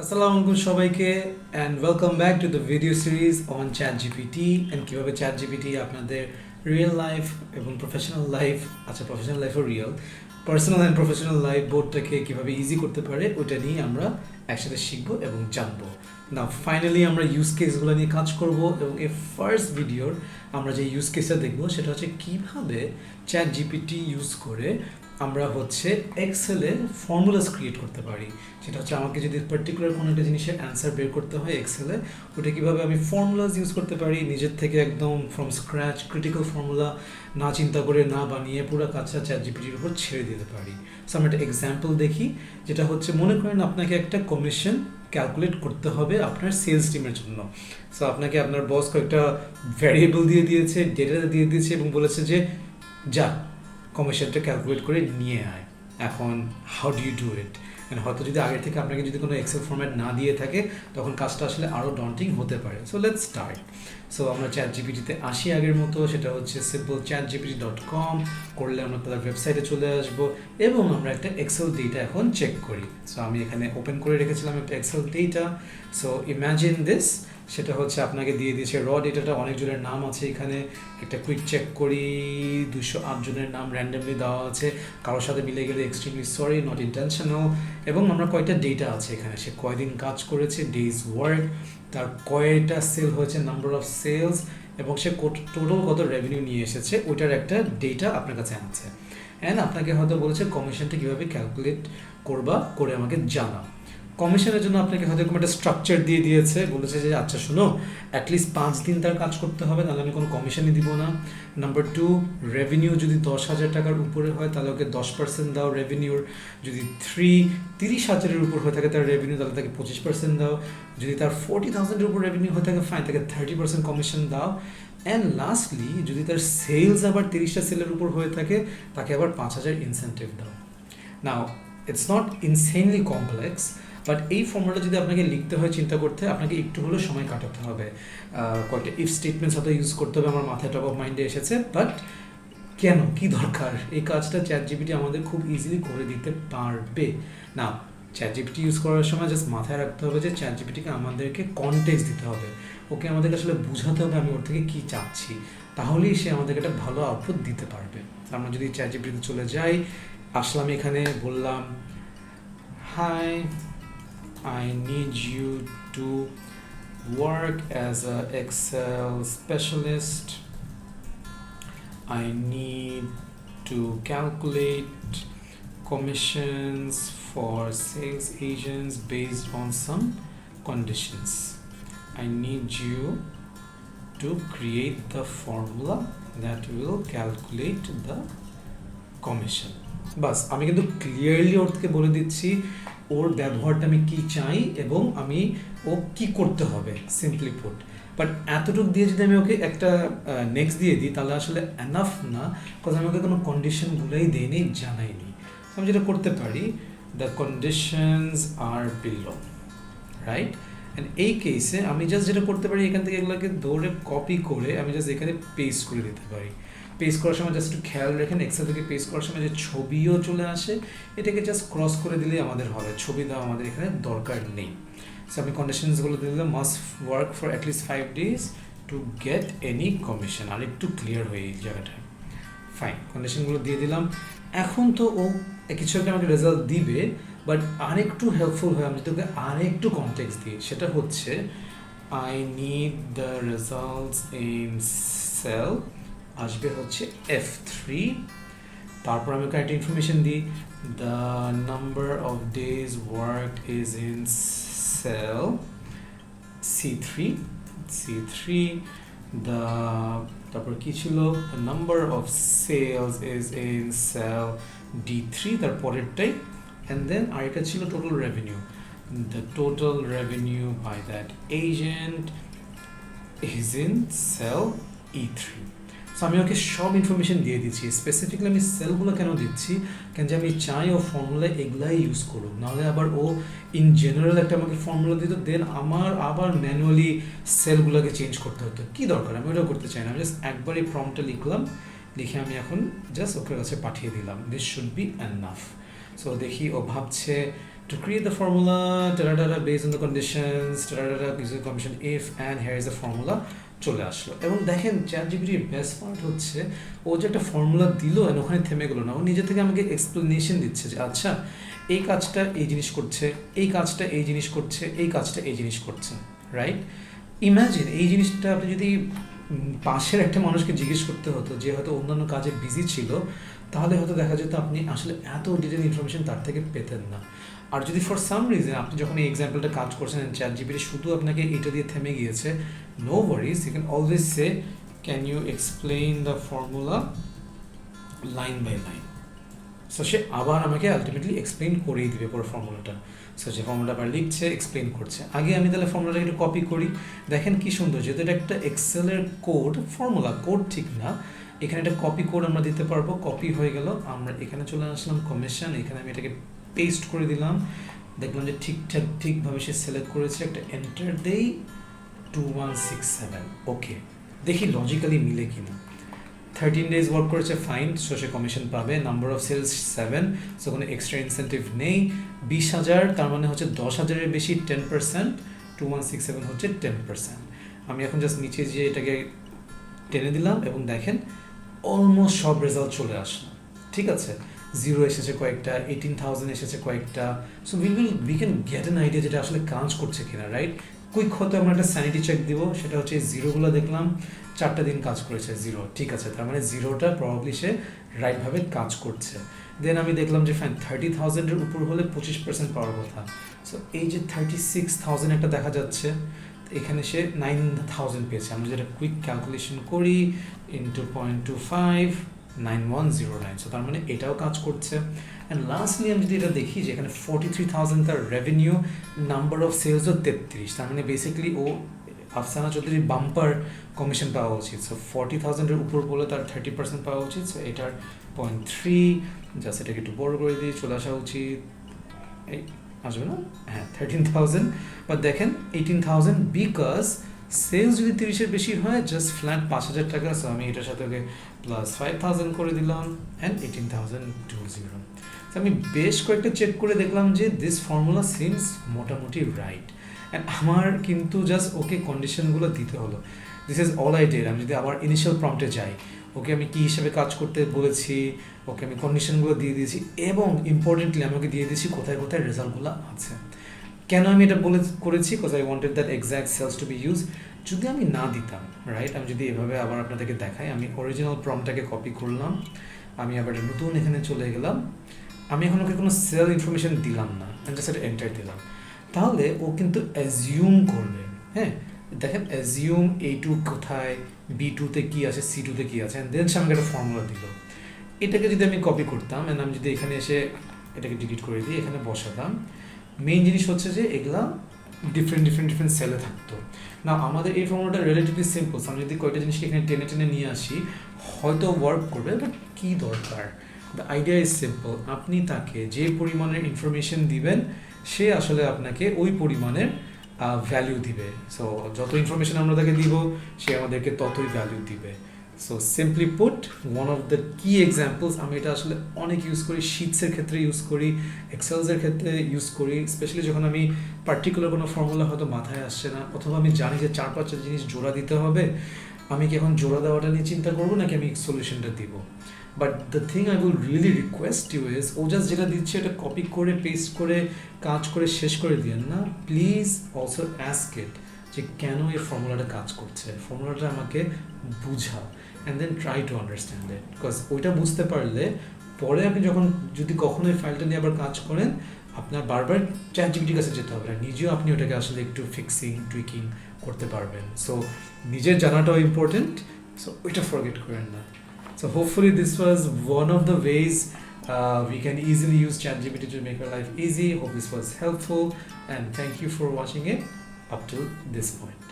আসসালামু আলাইকুম সবাইকে and welcome back to the video series on ChatGPT and কিভাবে ChatGPT আপনাদের রিয়েল লাইফ এবং প্রফেশনাল লাইফ প্রফেশনাল লাইফও real personal and professional life বোর্ডটাকে কীভাবে ইজি করতে পারে ওইটা নিয়ে আমরা একসাথে শিখবো এবং জানবো না ফাইনালি আমরা ইউজ কেসগুলো নিয়ে কাজ করব এবং এই ফার্স্ট ভিডিওর আমরা যে ইউজ কেসটা দেখবো সেটা হচ্ছে কীভাবে ChatGPT ইউজ করে আমরা হচ্ছে এক্সেলে ফর্মুলাস ক্রিয়েট করতে পারি। সেটা হচ্ছে আমাকে যদি পার্টিকুলার কোনো একটা জিনিসের অ্যান্সার বের করতে হয় এক্সেলে, ওটা কীভাবে আমি ফর্মুলাস ইউজ করতে পারি নিজের থেকে একদম ফ্রম স্ক্র্যাচ ক্রিটিক্যাল ফর্মুলা না চিন্তা করে না বানিয়ে পুরো কাজটা ChatGPTর উপর ছেড়ে দিতে পারি। সো আমরা একটা এক্সাম্পল দেখি, যেটা হচ্ছে মনে করেন আপনাকে একটা কমিশন ক্যালকুলেট করতে হবে আপনার সেলস টিমের জন্য। সো আপনাকে আপনার বস কয়েকটা ভ্যারিয়েবল দিয়ে দিয়েছে, ডেটা দিয়ে দিয়েছে এবং বলেছে যে যা কমিশনটা ক্যালকুলেট করে নিয়ে আয়। এখন how do you do it? হয়তো যদি আগে থেকে আপনাকে যদি কোনো এক্সেল ফরম্যাট না দিয়ে থাকে তখন কাজটা আসলে আরও ডন্টিং হতে পারে। So let's start. সো আমরা ChatGPTতে আসি আগের মতো, সেটা হচ্ছে সিম্পল chatgpt.com করলে আমরা তাদের ওয়েবসাইটে চলে আসবো এবং আমরা একটা এক্সেল ডেটা এখন চেক করি। সো আমি এখানে ওপেন করে রেখেছিলাম একটা Excel data. So imagine this, সেটা হচ্ছে আপনাকে দিয়ে দিয়েছে র ডেটাটা, অনেকজনের নাম আছে এখানে। একটা কুইক চেক করি, 208 জনের নাম র্যান্ডমলি দেওয়া আছে, কারোর সাথে মিলে গেলে এক্সট্রিমলি সরি, নট ইন্টেনশনাল। এবং আমরা কয়টা ডেটা আছে এখানে, সে কয়দিন কাজ করেছে, ডেজ ওয়ার্ক, তার কয়টা সেল হয়েছে, নাম্বার অফ সেলস, এবং সে টোটাল কত রেভিনিউ নিয়ে এসেছে, ওইটার একটা ডেটা আপনার কাছে আছে। অ্যান্ড আপনাকে হয়তো বলেছে কমিশনটা কীভাবে ক্যালকুলেট করবা, করে আমাকে জানাও। কমিশনের জন্য আপনাকে হয়তো এরকম একটা স্ট্রাকচার দিয়ে দিয়েছে, বলেছে যে আচ্ছা শোনো, অ্যাটলিস্ট 5 দিন তার কাজ করতে হবে, তাহলে আমি কোনো কমিশনই দিব না। নাম্বার 2, রেভিনিউ যদি 10,000 টাকার উপরে হয় তাহলে ওকে 10% দাও রেভিনিউর। যদি 30,000-এর উপর হয়ে থাকে তার রেভিনিউ, তাহলে তাকে 25% দাও। যদি তার 40,000-এর উপর রেভিনিউ হয়ে থাকে ফাইন, তাকে 30% কমিশন দাও। অ্যান্ড লাস্টলি যদি তার সেলস আবার 30টা সেলের উপর হয়ে থাকে তাকে আবার 5,000 ইনসেন্টিভ দাও। Now it's not insanely complex, but এই ফর্মুলাটা যদি আপনাকে লিখতে হয়, চিন্তা করতে আপনাকে একটু হলেও সময় কাটাতে হবে, কয়েকটা ইফ স্টেটমেন্টস হয়তো ইউজ করতে হবে, আমার মাথায় টপ অফ মাইন্ডে এসেছে। বাট কেন, কি দরকার? এই কাজটা ChatGPT আমাদের খুব ইজিলি করে দিতে পারবে। না, ChatGPT ইউজ করার সময় জাস্ট মাথায় রাখতে হবে যে ChatGPTকে আমাদেরকে কনটেক্সট দিতে হবে, ওকে আমাদেরকে আসলে বোঝাতে হবে আমি ওর থেকে কী চাচ্ছি, তাহলেই সে আমাদেরকে একটা ভালো আউটপুট দিতে পারবে। আমরা যদি ChatGPTতে চলে যাই, আসলাম এখানে, বললাম high, I need you to work as an Excel specialist. I need to calculate commissions for sales agents based on some conditions. I need you to create the formula that will calculate the commission. বাস, আমি কিন্তু clearly ওর থেকে বলে দিচ্ছি ওর ব্যবহারটা আমি কী চাই এবং আমি ও কি করতে হবে, সিম্পলি পুট। বাট এতটুকু দিয়ে যদি আমি ওকে একটা নেক্সট দিয়ে দিই তাহলে আসলে এনাফ না, বিকজ আমি ওকে কোনো কন্ডিশনগুলোই দিইনি, জানাইনি। আমি যেটা করতে পারি, the conditions are below, right? And এই কেসে আমি জাস্ট যেটা করতে পারি, এখান থেকে এগুলোকে ধরে কপি করে আমি জাস্ট এখানে পেস্ট করে দিতে পারি। পেস্ট করার সময় জাস্ট একটু খেয়াল রাখেন, এক্সেল থেকে পেস্ট করার সময় যে ছবিও চলে আসে, এটাকে জাস্ট ক্রস করে দিলেই আমাদের হবে, ছবি দেওয়া আমাদের এখানে দরকার নেই। সো আমি কন্ডিশনসগুলো দিয়ে দিলাম, must work for at least 5 days to get any commission. আর একটু ক্লিয়ার হয়ে এই জায়গাটা, ফাইন, কন্ডিশনগুলো দিয়ে দিলাম। এখন তো ও কিছু একটা আমাকে রেজাল্ট দিবে, বাট আরেকটু হেল্পফুল হয় আমি যদি ওকে আরেকটু কনটেক্সট দিই, সেটা হচ্ছে I need the results in cell, আসবে হচ্ছে F3। তারপর আমি একটা ইনফরমেশন দিই, the number of days work is in cell C3, তারপর কি ছিল, the number of sales is in cell D3, তার পরেরটাই। অ্যান্ড দেন আরেকটা ছিল total revenue, the total revenue by that agent is in cell E3। So আমি okay সব information দিয়ে দিচ্ছি। স্পেসিফিকলি আমি সেলগুলো কেন দিচ্ছি, কেন যে আমি চাই ও ফর্মুলায় এগুলাই ইউজ করুক, নাহলে আবার ও ইন জেনারেল একটা আমাকে ফর্মুলা দিত, দেন আমার আবার ম্যানুয়ালি সেলগুলোকে চেঞ্জ করতে হতো। কী দরকার, আমি ওটাও করতে চাই না। আমি জাস্ট একবারই প্রম্পটটা লিখলাম, লিখে আমি এখন জাস্ট ওকে কাছে পাঠিয়ে দিলাম, this should be enough. So দেখি ও ভাবছে To create the formula, based on the conditions, using condition if, and here is the formula, চলে আসলো। এবং দেখেন চ্যাটজিপিটির বেস্ট পার্ট হচ্ছে ও যে একটা ফর্মুলা দিল আর ওখানে থেমে গেলো না, ও নিজে থেকে আমাকে এক্সপ্লেনেশন দিচ্ছে যে আচ্ছা এই কাজটা এই জিনিস করছে, এই কাজটা এই জিনিস করছে, এই কাজটা এই জিনিস করছে, রাইট? ইমাজিন এই জিনিসটা আপনি যদি পাশের একটা মানুষকে জিজ্ঞেস করতে হতো যে হয়তো অন্যান্য কাজে বিজি ছিল, তাহলে হয়তো দেখা যেত আপনি আসলে এত ডিটেল ইনফরমেশন তার থেকে পেতেন না। আর যদি ফর সাম রিজন আপনি যখন এই এক্সাম্পলটা কাজ করছেন চ্যাটজিপিটি শুধু আপনাকে এটা দিয়ে থেমে গিয়েছে, no worries, you can always say can you explain the formula line by line. So সে আবার আমাকে আলটিমেটলি এক্সপ্লেইন করেই দিবে পুরো ফর্মুলাটা। সো যে ফর্মুলাটা আবার লিখছে, এক্সপ্লেইন করছে। আগে আমি তাহলে ফর্মুলাটা একটু কপি করি, দেখেন কি সুন্দর, যেহেতু এটা একটা এক্সেলের কোড, ফর্মুলা কোড ঠিক না, এখানে একটা কপি কোড আমরা দিতে পারবো। কপি হয়ে গেল, আমরা এখানে চলে আসলাম কমিশন, এখানে আমি এটাকে পেস্ট করে দিলাম, দেখলাম যে ঠিকভাবে সে সিলেক্ট করেছে, একটা এন্টার দেই 2167, ওকে, দেখি লজিক্যালি মিলে কিনা। 13 days ওয়ার্ক করেছে, ফাইন, সো সে কমিশন পাবে। নাম্বার অফ সেলস 7, সো কোনো এক্সট্রা ইনসেন্টিভ নেই। 20,000 তার মানে হচ্ছে 10,000-এর বেশি 10%, 2167 হচ্ছে 10%। আমি এখন জাস্ট নিচে যেয়ে এটাকে টেনে দিলাম এবং দেখেন অলমোস্ট সব রেজাল্ট চলে আসলো, ঠিক আছে। 0 এসেছে কয়েকটা, 18,000 এসেছে কয়েকটা। So we can get an idea যেটা আসলে কাজ করছে কিনা, রাইট? কুইক হতে আমরা একটা স্যানিটি চেক দিব, সেটা হচ্ছে জিরোগুলো দেখলাম 4টা দিন কাজ করেছে, 0, ঠিক আছে, তার মানে 0টা প্রবাবলি সে রাইটভাবে কাজ করছে। দেন আমি দেখলাম যে ফাইন 30,000-এর উপর হলে 25% পাওয়ার কথা। সো এই যে 36,000 একটা দেখা যাচ্ছে, এখানে সে 9,000 পেয়েছে। আমরা যেটা কুইক ক্যালকুলেশন করি ইন্টু 0.25, 9109, সো তার মানে এটাও কাজ করছে। অ্যান্ড লাস্টলি আমি যদি এটা দেখি যে এখানে 43,000 তার রেভিনিউ, নাম্বার অফ সেলসও 33, তার মানে বেসিক্যালি ও আফসানা চৌধুরীর বাম্পার কমিশন পাওয়া উচিত। সো 40,000-এর উপর বলে তার 30% পাওয়া উচিত। সো এটার 0.3, জাস্ট এটাকে একটু বড় করে দিয়ে চলে আসা উচিত, এই আসবে না, হ্যাঁ 13,000, বা দেখেন 18,000, বিকজ সেলস যদি 30-এর বেশি হয় জাস্ট ফ্ল্যাট 5,000 টাকা। সো আমি এটার সাথে ওকে প্লাস 5,000 করে দিলাম অ্যান্ড 18,020। তো আমি বেশ কয়েকটা চেক করে দেখলাম যে দিস ফর্মুলা সিমস মোটামুটি রাইট। অ্যান্ড আমার কিন্তু জাস্ট ওকে কন্ডিশনগুলো দিতে হলো, this is all I did. আমি যদি আবার ইনিশিয়াল প্রম্পটে যাই, ওকে আমি কী হিসেবে কাজ করতে বলেছি, ওকে আমি কন্ডিশনগুলো দিয়ে দিয়েছি, এবং ইম্পর্টেন্টলি আমি ওকে দিয়ে দিয়েছি কোথায় কোথায় রেজাল্টগুলো আছে। কেন আমি এটা করেছি? Because I wanted that exact cells to be use. যদি আমি না দিতাম, রাইট, আমি যদি এভাবে আবার আপনাদেরকে দেখাই, আমি অরিজিনাল প্রম্পটটাকে কপি করলাম, আমি আবার নতুন এখানে চলে গেলাম, আমি এখন ওকে কোনো সেল ইনফরমেশন দিলাম না, আমি জাস্ট একটা এন্টার দিলাম, তাহলে ও কিন্তু অ্যাজিউম করবে। হ্যাঁ, দেখেন অ্যাজিউম A2 কোথায়, B2-তে কী আছে, C2-তে কী আছে, দেন সে আমাকে একটা ফর্মুলা দিল। এটাকে যদি আমি কপি করতাম অ্যান্ড আমি যদি এখানে এসে এটাকে ডিলিট করে দিই, এখানে বসাতাম, মেইন জিনিস হচ্ছে যে এগুলা ডিফারেন্ট সেলে থাকতো না। আমাদের এই ফর্মুলাটা রিলেটিভলি সিম্পল। আমি যদি কয়টা জিনিসকে এখানে টেনে টেনে নিয়ে আসি হয়তো ওয়ার্ক করবে, বাট কী দরকার, দ্য আইডিয়া ইজ সিম্পল। আপনি তাকে যে পরিমাণের ইনফরমেশন দিবেন সে আসলে আপনাকে ওই পরিমাণের ভ্যালু দিবে। সো যত ইনফরমেশন আমরা তাকে দিব সে আমাদেরকে ততই ভ্যালু দিবে। So simply put, one of the কি এক্সাম্পলস, আমি এটা আসলে অনেক ইউজ করি, শিটসের ক্ষেত্রে ইউজ করি, এক্সেলসের ক্ষেত্রে ইউজ করি, স্পেশালি যখন আমি পার্টিকুলার কোনো ফর্মুলা হয়তো মাথায় আসছে না, অথবা আমি জানি যে 4-5টা জিনিস জোড়া দিতে হবে, আমি কি এখন জোড়া দেওয়াটা নিয়ে চিন্তা করবো নাকি আমি সলিউশনটা দিব। But the thing I will really request you is, ও জাস্ট যেটা দিচ্ছে এটা কপি করে পেস্ট করে কাজ করে শেষ করে দিয়েন না, প্লিজ অলসো অ্যাস্ক ইট যে কেন এই ফর্মুলাটা কাজ করছে, ফর্মুলাটা আমাকে বুঝাও, and then try to understand it. Because ওইটা বুঝতে পারলে পরে আপনি যখন যদি কখনো এই ফাইলটা নিয়ে আবার কাজ করেন, আপনার বারবার চ্যাটজিপিটির কাছে যেতে হবে না, নিজেও আপনি ওটাকে আসলে একটু ফিক্সিং টুইকিং করতে পারবেন। সো নিজের জানাটাও ইম্পর্টেন্ট, সো ওইটা ফরগেট করেন না। So hopefully this was one of the ways we can easily use ChatGPT to make our life easy. Hope this was helpful, and thank you for watching it up to this point.